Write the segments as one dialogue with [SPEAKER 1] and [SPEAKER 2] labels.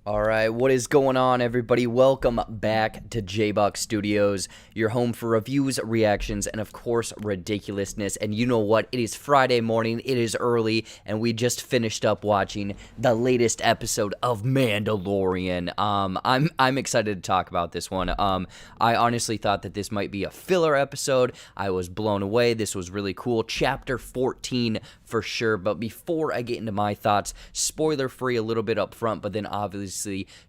[SPEAKER 1] All right, what is going on, everybody? Welcome back to JBuck Studios, your home for reviews, reactions, and of course, ridiculousness. And you know what? It is Friday morning, it is early, and we just finished up watching the latest episode of Mandalorian. I'm excited to talk about this one. I honestly thought that this might be a filler episode. I was blown away. This was really cool. Chapter 14 for sure. But before I get into my thoughts, spoiler free a little bit up front, but then obviously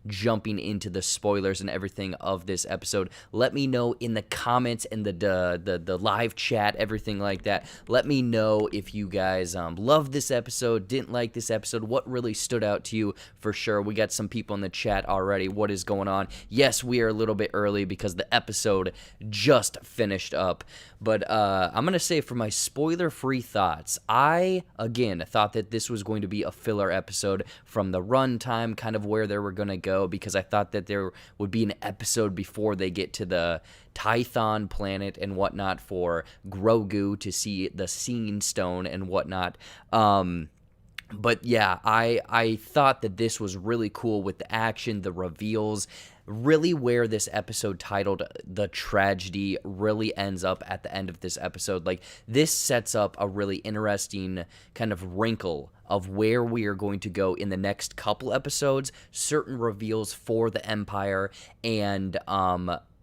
[SPEAKER 1] jumping into the spoilers and everything of this episode, let me know in the comments and the live chat, everything like that. Let me know if you guys loved this episode, didn't like this episode, what really stood out to you for sure. We got some people in the chat already. What is going on? Yes, we are a little bit early because the episode just finished up. But I'm going to say for my spoiler-free thoughts, I, again, thought that this was going to be a filler episode from the runtime, kind of where they were going to go, because I thought that there would be an episode before they get to the Tython planet and whatnot for Grogu to see the Seeing Stone and whatnot. But yeah, I thought that this was really cool with the action, the reveals, really where this episode titled The Tragedy really ends up at the end of this episode. Like, this sets up a really interesting kind of wrinkle of where we are going to go in the next couple episodes, certain reveals for the Empire, and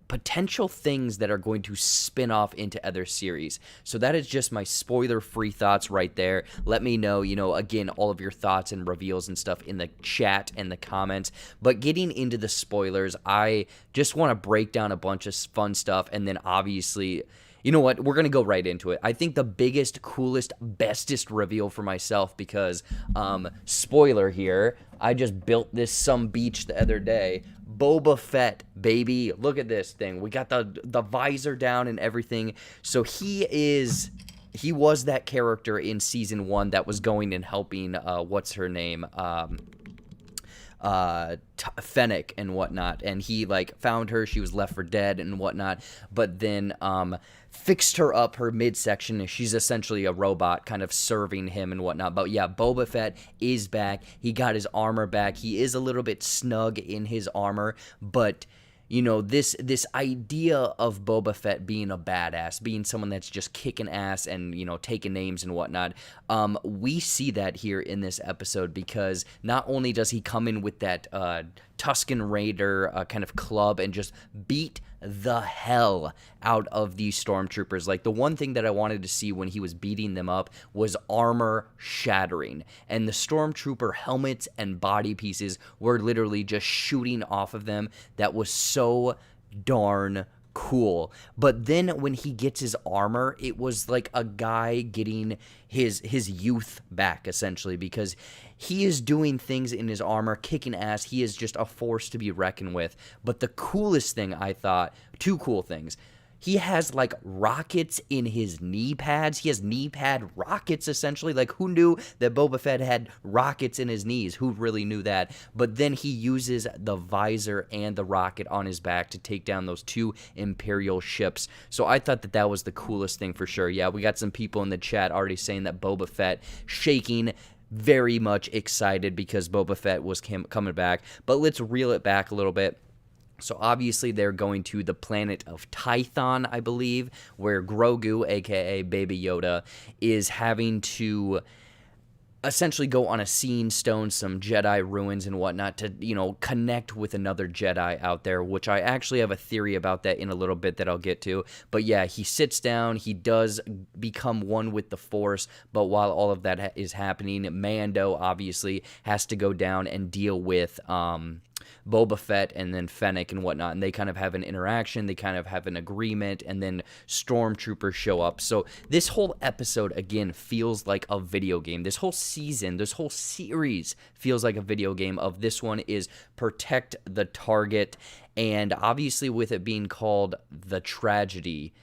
[SPEAKER 1] potential things that are going to spin off into other series. So that is just my spoiler-free thoughts right there. Let me know, again, all of your thoughts and reveals and stuff in the chat and the comments. But getting into the spoilers, I just want to break down a bunch of fun stuff, and then obviously, you know what? We're going to go right into it. I think the biggest, coolest, bestest reveal for myself, because, spoiler here, I just built this some beach the other day. Boba Fett, baby. Look at this thing. We got the visor down and everything. So he was that character in season 1 that was going and helping, what's her name? Fennec and whatnot, and he found her. She was left for dead and whatnot, but then fixed her up, her midsection. She's essentially a robot kind of serving him and whatnot. But yeah, Boba Fett is back. He got his armor back. He is a little bit snug in his armor, but this idea of Boba Fett being a badass, being someone that's just kicking ass and, taking names and whatnot, we see that here in this episode, because not only does he come in with that Tusken Raider kind of club and just beat the hell out of these stormtroopers. Like, the one thing that I wanted to see when he was beating them up was armor shattering, and the stormtrooper helmets and body pieces were literally just shooting off of them. That was so darn cool. But then when he gets his armor, it was like a guy getting his youth back, essentially, because he is doing things in his armor, kicking ass. He is just a force to be reckoned with. But the coolest thing, I thought, two cool things. He has rockets in his knee pads. He has knee pad rockets, essentially. Who knew that Boba Fett had rockets in his knees? Who really knew that? But then he uses the visor and the rocket on his back to take down those 2 Imperial ships. So I thought that that was the coolest thing for sure. Yeah, we got some people in the chat already saying that Boba Fett shaking, very much excited because Boba Fett was coming back. But let's reel it back a little bit. So obviously they're going to the planet of Tython, I believe, where Grogu, aka Baby Yoda, is having to essentially go on a Seeing Stone, some Jedi ruins and whatnot, to, connect with another Jedi out there, which I actually have a theory about that in a little bit that I'll get to. But yeah, he sits down, he does become one with the Force, but while all of that is happening, Mando obviously has to go down and deal with Boba Fett and then Fennec and whatnot, and they kind of have an interaction, they kind of have an agreement, and then stormtroopers show up. So this whole episode, again, feels like a video game. This whole season, this whole series feels like a video game. Of this one is Protect the Target, and obviously with it being called The Tragedy,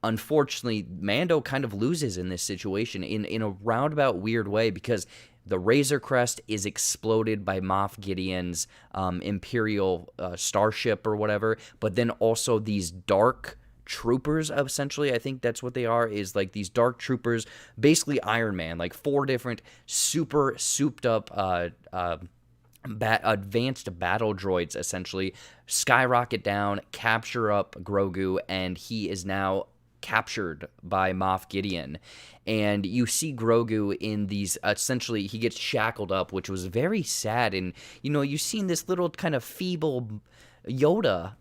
[SPEAKER 1] unfortunately, Mando kind of loses in this situation in a roundabout weird way, because the Razor Crest is exploded by Moff Gideon's Imperial starship or whatever, but then also these dark troopers, essentially, I think that's what they are, is these dark troopers, basically Iron Man, 4 different super souped up advanced battle droids essentially skyrocket down, capture up Grogu, and he is now captured by Moff Gideon. And you see Grogu in these, essentially he gets shackled up, which was very sad. And you've seen this little kind of feeble Yoda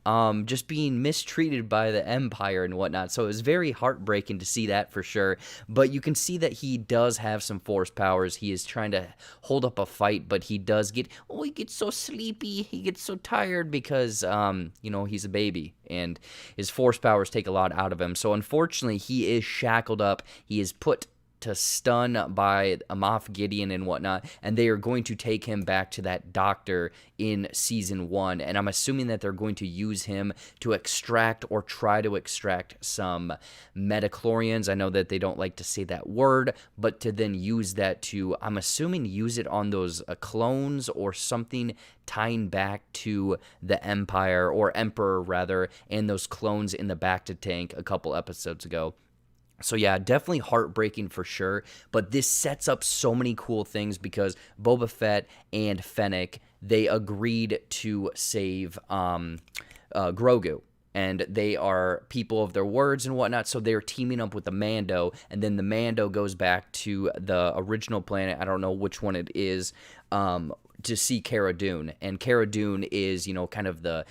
[SPEAKER 1] just being mistreated by the Empire and whatnot. So it was very heartbreaking to see that for sure. But you can see that he does have some force powers. He is trying to hold up a fight, but he does he gets so sleepy. He gets so tired because, he's a baby and his force powers take a lot out of him. So unfortunately, he is shackled up. He is put to stun by Moff Gideon and whatnot, and they are going to take him back to that doctor in season 1, and I'm assuming that they're going to use him to extract or try to extract some metachlorians. I know that they don't like to say that word, but to then use that to, I'm assuming, use it on those clones or something tying back to the Empire, or Emperor rather, and those clones in the Bacta tank a couple episodes ago. So yeah, definitely heartbreaking for sure, but this sets up so many cool things because Boba Fett and Fennec, they agreed to save Grogu, and they are people of their words and whatnot, so they're teaming up with the Mando, and then the Mando goes back to the original planet, I don't know which one it is, to see Cara Dune, and Cara Dune is, kind of the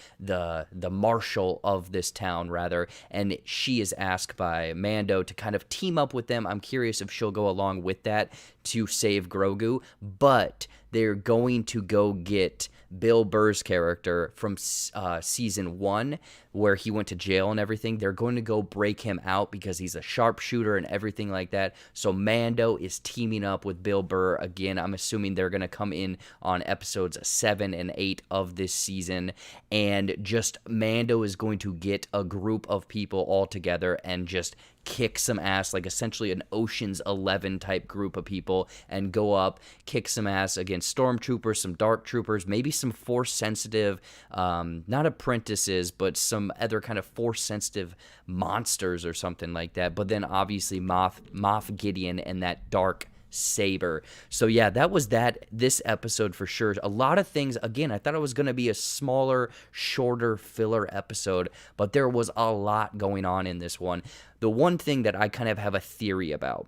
[SPEAKER 1] marshal of this town, rather, and she is asked by Mando to kind of team up with them. I'm curious if she'll go along with that to save Grogu, but they're going to go get Bill Burr's character from season 1, where he went to jail and everything. They're going to go break him out because he's a sharpshooter and everything like that. So Mando is teaming up with Bill Burr again. I'm assuming they're going to come in on episodes 7 and 8 of this season, and just Mando is going to get a group of people all together and just kick some ass, like essentially an Ocean's 11 type group of people, and go up, kick some ass against stormtroopers, some dark troopers, maybe some force sensitive, not apprentices, but some other kind of force sensitive monsters or something like that. But then obviously Moff Gideon and that dark saber. So yeah, that was this episode for sure. A lot of things. Again, I thought it was going to be a smaller, shorter filler episode, but there was a lot going on in this one. The one thing that I kind of have a theory about,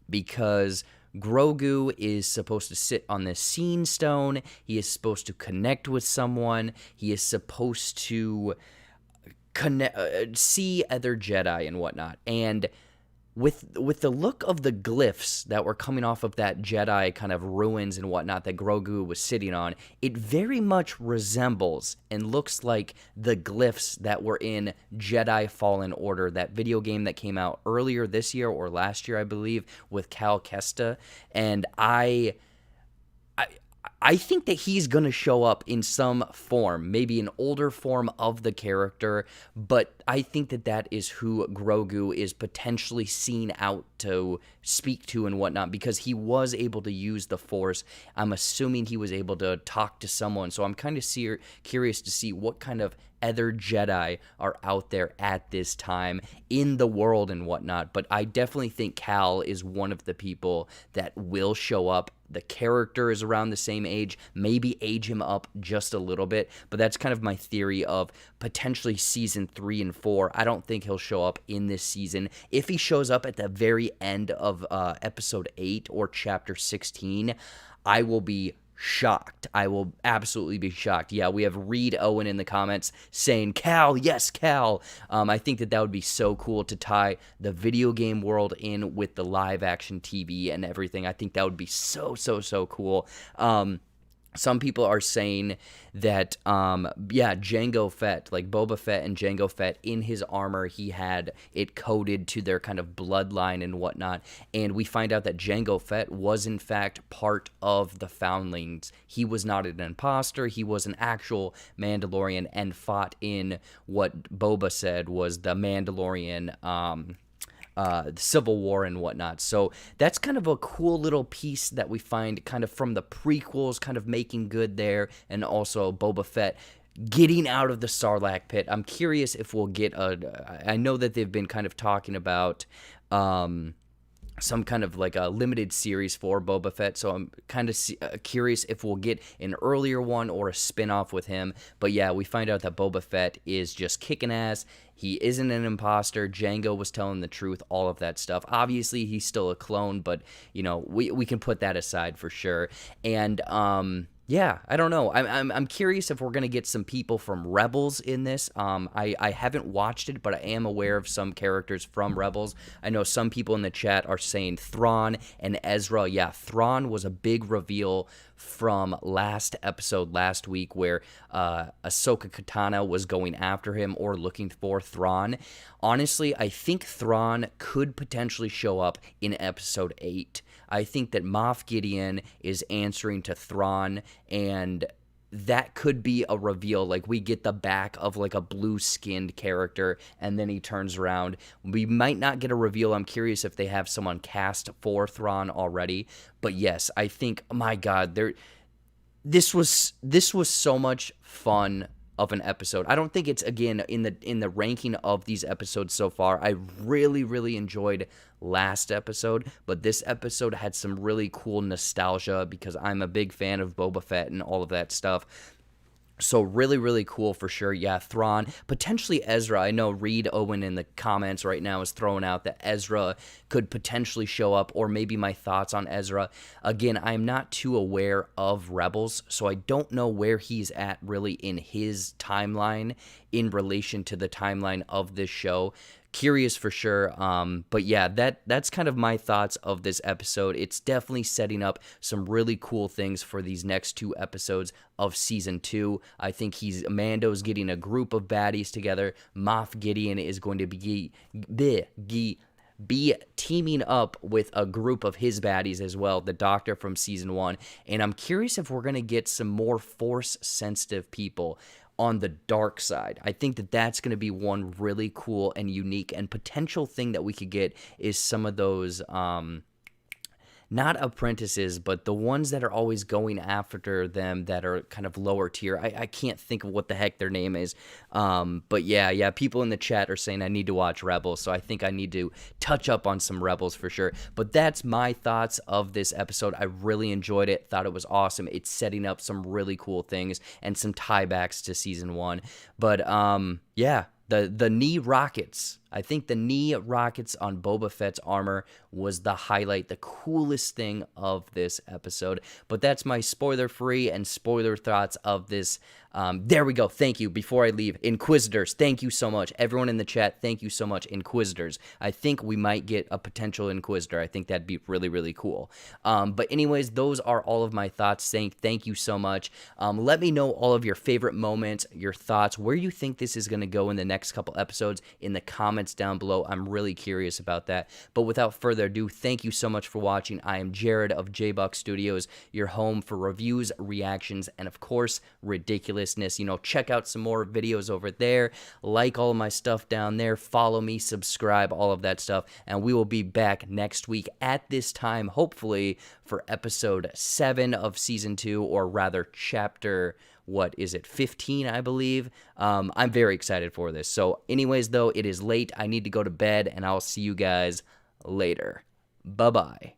[SPEAKER 1] because Grogu is supposed to sit on this Scene Stone, he is supposed to connect with someone, he is supposed to see other Jedi and whatnot, and with the look of the glyphs that were coming off of that Jedi kind of ruins and whatnot that Grogu was sitting on, it very much resembles and looks like the glyphs that were in Jedi Fallen Order, that video game that came out earlier this year or last year, I believe, with Cal Kestis. And I think that he's going to show up in some form, maybe an older form of the character, but I think that is who Grogu is potentially seen out to speak to and whatnot, because he was able to use the Force. I'm assuming he was able to talk to someone, so I'm kind of curious to see what kind of other Jedi are out there at this time in the world and whatnot, but I definitely think Cal is one of the people that will show up. The character is around the same age, maybe age him up just a little bit, but that's kind of my theory of potentially season 3 and 4. I don't think he'll show up in this season. If he shows up at the very end of episode 8 or chapter 16, I will be shocked. I will absolutely be shocked. Yeah, we have Reed Owen in the comments saying, Cal, yes, Cal. I think that would be so cool to tie the video game world in with the live action TV and everything. I think that would be so cool. Some people are saying that, Jango Fett, like Boba Fett and Jango Fett, in his armor, he had it coded to their kind of bloodline and whatnot. And we find out that Jango Fett was, in fact, part of the Foundlings. He was not an imposter. He was an actual Mandalorian and fought in what Boba said was the Mandalorian, the Civil War and whatnot. So that's kind of a cool little piece that we find kind of from the prequels, kind of making good there, and also Boba Fett getting out of the Sarlacc pit. I'm curious if we'll get I know that they've been kind of talking about some kind of like a limited series for Boba Fett, so I'm kind of curious if we'll get an earlier one or a spin-off with him. But yeah, we find out that Boba Fett is just kicking ass. He isn't an imposter. Jango was telling the truth, all of that stuff. Obviously, he's still a clone, but, you know, we can put that aside for sure. And, yeah, I don't know. I'm curious if we're gonna get some people from Rebels in this. I haven't watched it, but I am aware of some characters from Rebels. I know some people in the chat are saying Thrawn and Ezra. Yeah, Thrawn was a big reveal from last episode last week, where Ahsoka Katana was going after him or looking for Thrawn. Honestly, I think Thrawn could potentially show up in episode 8. I think that Moff Gideon is answering to Thrawn, and that could be a reveal. Like, we get the back of like a blue-skinned character, and then he turns around. We might not get a reveal. I'm curious if they have someone cast for Thrawn already. But yes, I think, my God, this was so much fun of an episode. I don't think it's, again, in the ranking of these episodes so far. I really enjoyed last episode, but this episode had some really cool nostalgia because I'm a big fan of Boba Fett and all of that stuff. So really cool for sure. Yeah, Thrawn, potentially Ezra. I know Reed Owen in the comments right now is throwing out that Ezra could potentially show up, or maybe my thoughts on Ezra. Again, I'm not too aware of Rebels, so I don't know where he's at really in his timeline in relation to the timeline of this show. Curious for sure. But yeah, that's kind of my thoughts of this episode. It's definitely setting up some really cool things for these next 2 episodes of season 2. I think Mando's getting a group of baddies together. Moff Gideon is going to be teaming up with a group of his baddies as well, the Doctor from season 1. And I'm curious if we're going to get some more Force-sensitive people on the dark side. I think that that's going to be one really cool and unique and potential thing that we could get, is some of those not apprentices, but the ones that are always going after them that are kind of lower tier. I can't think of what the heck their name is. But yeah, people in the chat are saying I need to watch Rebels, so I think I need to touch up on some Rebels for sure. But that's my thoughts of this episode. I really enjoyed it, thought it was awesome. It's setting up some really cool things and some tiebacks to season 1. But yeah, the knee rockets. I think the knee rockets on Boba Fett's armor was the highlight, the coolest thing of this episode. But that's my spoiler-free and spoiler thoughts of this. There we go. Thank you. Before I leave, Inquisitors, thank you so much. Everyone in the chat, thank you so much. Inquisitors. I think we might get a potential Inquisitor. I think that'd be really cool. But anyways, those are all of my thoughts. Thank you so much. Let me know all of your favorite moments, your thoughts, where you think this is going to go in the next couple episodes in the comments down below. I'm really curious about that. But without further ado, thank you so much for watching. I am Jared of JBuck Studios, your home for reviews, reactions, and of course, ridiculousness. You know, check out some more videos over there. Like all of my stuff down there. Follow me, subscribe, all of that stuff. And we will be back next week at this time, hopefully, for episode 7 of season 2, or rather chapter, what is it, 15, I believe. I'm very excited for this. So anyways, though, it is late. I need to go to bed, and I'll see you guys later. Bye-bye.